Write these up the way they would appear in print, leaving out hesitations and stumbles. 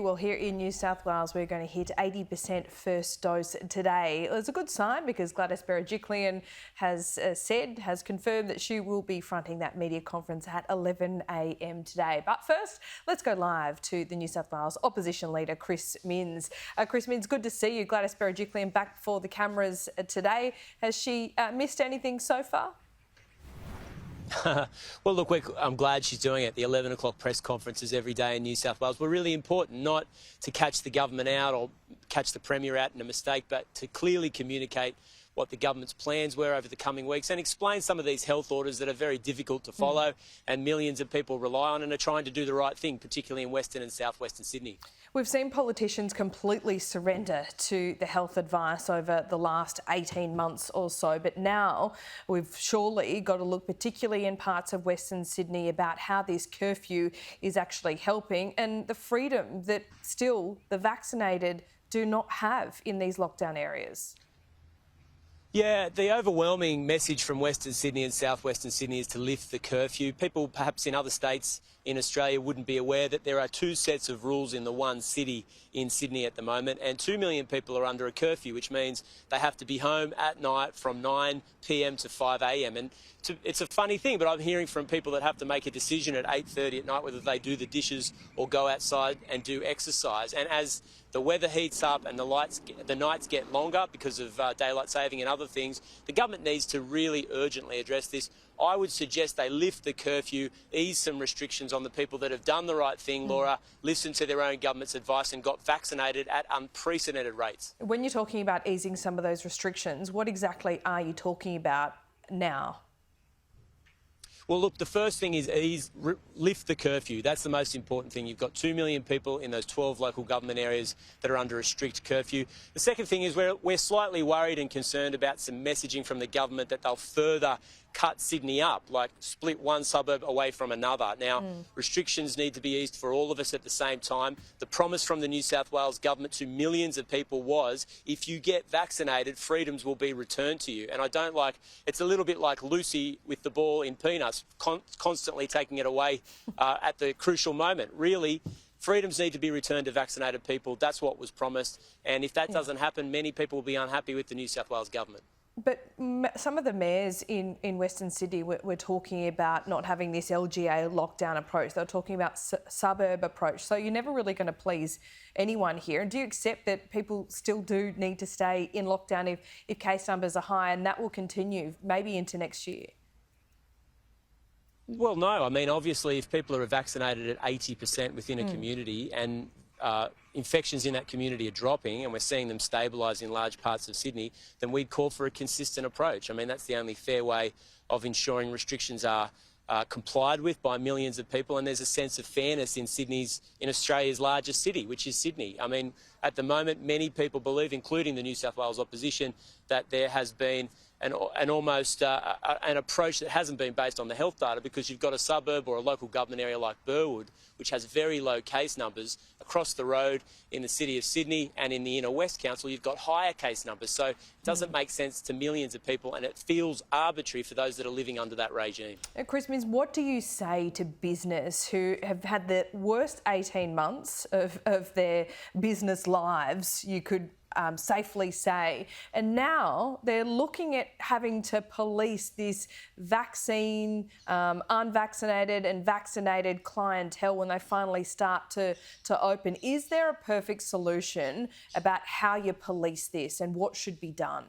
Well, here in New South Wales, we're going to hit 80% first dose today. It's a good sign because Gladys Berejiklian has confirmed that she will be fronting that media conference at 11 a.m. today. But first, let's go live to the New South Wales opposition leader, Chris Minns. Chris Minns, good to see you. Gladys Berejiklian back before the cameras today. Has she missed anything so far? Well, look, I'm glad she's doing it. The 11 o'clock press conferences every day in New South Wales were really important, not to catch the government out or catch the Premier out in a mistake, but to clearly communicate what the government's plans were over the coming weeks and explain some of these health orders that are very difficult to follow and millions of people rely on and are trying to do the right thing, particularly in Western and South-Western Sydney. We've seen politicians completely surrender to the health advice over the last 18 months or so, but now we've surely got to look particularly in parts of Western Sydney about how this curfew is actually helping and the freedom that still the vaccinated do not have in these lockdown areas. Yeah, the overwhelming message from Western Sydney and South-Western Sydney is to lift the curfew. People perhaps in other states in Australia wouldn't be aware that there are two sets of rules in the one city in Sydney at the moment, and 2 million people are under a curfew, which means they have to be home at night from 9 p.m. to 5 a.m. And it's a funny thing, but I'm hearing from people that have to make a decision at 8:30 at night whether they do the dishes or go outside and do exercise. And as the weather heats up and the nights get longer because of daylight saving and other things, the government needs to really urgently address this. I would suggest they lift the curfew, ease some restrictions on the people that have done the right thing, Laura, listened to their own government's advice and got vaccinated at unprecedented rates. When you're talking about easing some of those restrictions, what exactly are you talking about now? Well, look, the first thing is lift the curfew. That's the most important thing. You've got 2 million people in those 12 local government areas that are under a strict curfew. The second thing is we're slightly worried and concerned about some messaging from the government that they'll further cut Sydney up, like split one suburb away from another. Now, restrictions need to be eased for all of us at the same time. The promise from the New South Wales government to millions of people was, if you get vaccinated, freedoms will be returned to you. And I don't like, it's a little bit like Lucy with the ball in Peanuts, constantly taking it away at the crucial moment. Really, freedoms need to be returned to vaccinated people. That's what was promised. And if that doesn't happen, many people will be unhappy with the New South Wales government. But some of the mayors in Western Sydney were talking about not having this LGA lockdown approach. They were talking about suburb approach. So you're never really going to please anyone here. And do you accept that people still do need to stay in lockdown if case numbers are high, and that will continue maybe into next year? Well, no. I mean, obviously, if people are vaccinated at 80% within a community and infections in that community are dropping and we're seeing them stabilise in large parts of Sydney, then we'd call for a consistent approach. I mean, that's the only fair way of ensuring restrictions are complied with by millions of people, and there's a sense of fairness in Australia's largest city, which is Sydney. I mean, at the moment, many people believe, including the New South Wales opposition, that there has been an approach that hasn't been based on the health data, because you've got a suburb or a local government area like Burwood, which has very low case numbers. Across the road in the city of Sydney and in the Inner West Council, you've got higher case numbers. So it doesn't make sense to millions of people, and it feels arbitrary for those that are living under that regime. Chris Minns, what do you say to business who have had the worst 18 months of their business lives, you could safely say, and now they're looking at having to police this vaccine, unvaccinated and vaccinated clientele when they finally start to open? Is there a perfect solution about how you police this and what should be done?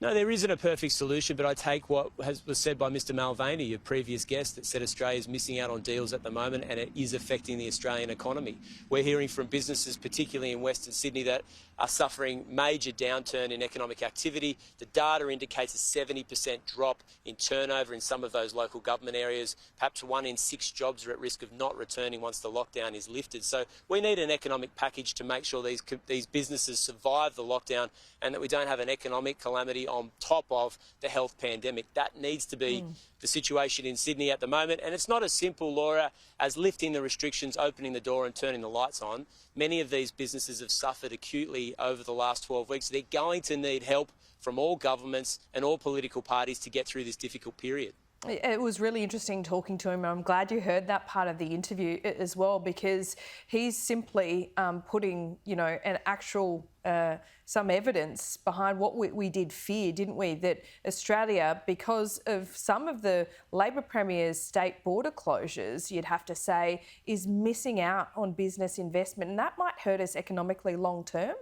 No, there isn't a perfect solution, but I take what was said by Mr Mulvaney, your previous guest, that said Australia's missing out on deals at the moment and it is affecting the Australian economy. We're hearing from businesses, particularly in Western Sydney, that are suffering major downturn in economic activity. The data indicates a 70% drop in turnover in some of those local government areas. Perhaps 1 in 6 jobs are at risk of not returning once the lockdown is lifted. So we need an economic package to make sure these businesses survive the lockdown and that we don't have an economic calamity on top of the health pandemic. That needs to be the situation in Sydney at the moment. And it's not as simple, Laura, as lifting the restrictions, opening the door and turning the lights on. Many of these businesses have suffered acutely over the last 12 weeks. They're going to need help from all governments and all political parties to get through this difficult period. It was really interesting talking to him. I'm glad you heard that part of the interview as well, because he's simply putting, an actual some evidence behind what we did fear, didn't we? That Australia, because of some of the Labor Premier's state border closures, you'd have to say, is missing out on business investment, and that might hurt us economically long term.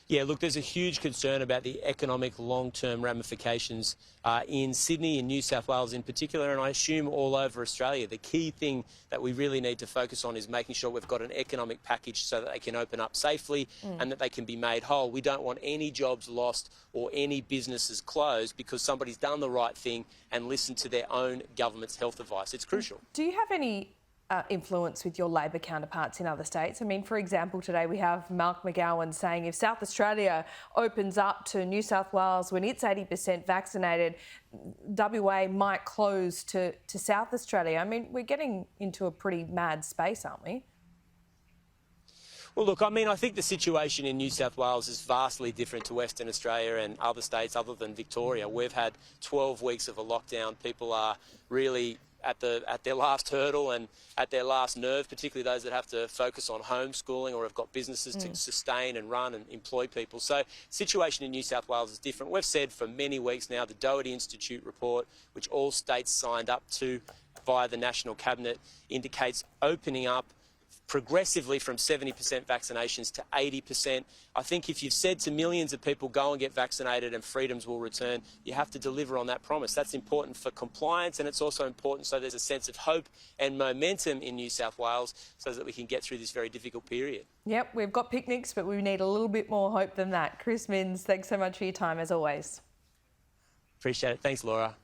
Yeah, look, there's a huge concern about the economic long-term ramifications in Sydney and New South Wales in particular, and I assume all over Australia. The key thing that we really need to focus on is making sure we've got an economic package so that they can open up safely and that they can be made whole. We don't want any jobs lost or any businesses closed because somebody's done the right thing and listened to their own government's health advice. It's crucial. Do you have any influence with your Labor counterparts in other states? I mean, for example, today we have Mark McGowan saying if South Australia opens up to New South Wales when it's 80% vaccinated, WA might close to South Australia. I mean, we're getting into a pretty mad space, aren't we? Well, look, I think the situation in New South Wales is vastly different to Western Australia and other states other than Victoria. We've had 12 weeks of a lockdown. People are really at their last hurdle and at their last nerve, particularly those that have to focus on homeschooling or have got businesses to sustain and run and employ people. So the situation in New South Wales is different. We've said for many weeks now, the Doherty Institute report, which all states signed up to via the National Cabinet, indicates opening up progressively from 70% vaccinations to 80%. I think if you've said to millions of people, go and get vaccinated and freedoms will return, you have to deliver on that promise. That's important for compliance, and it's also important so there's a sense of hope and momentum in New South Wales so that we can get through this very difficult period. Yep, we've got picnics, but we need a little bit more hope than that. Chris Minns, thanks so much for your time as always. Appreciate it. Thanks, Laura.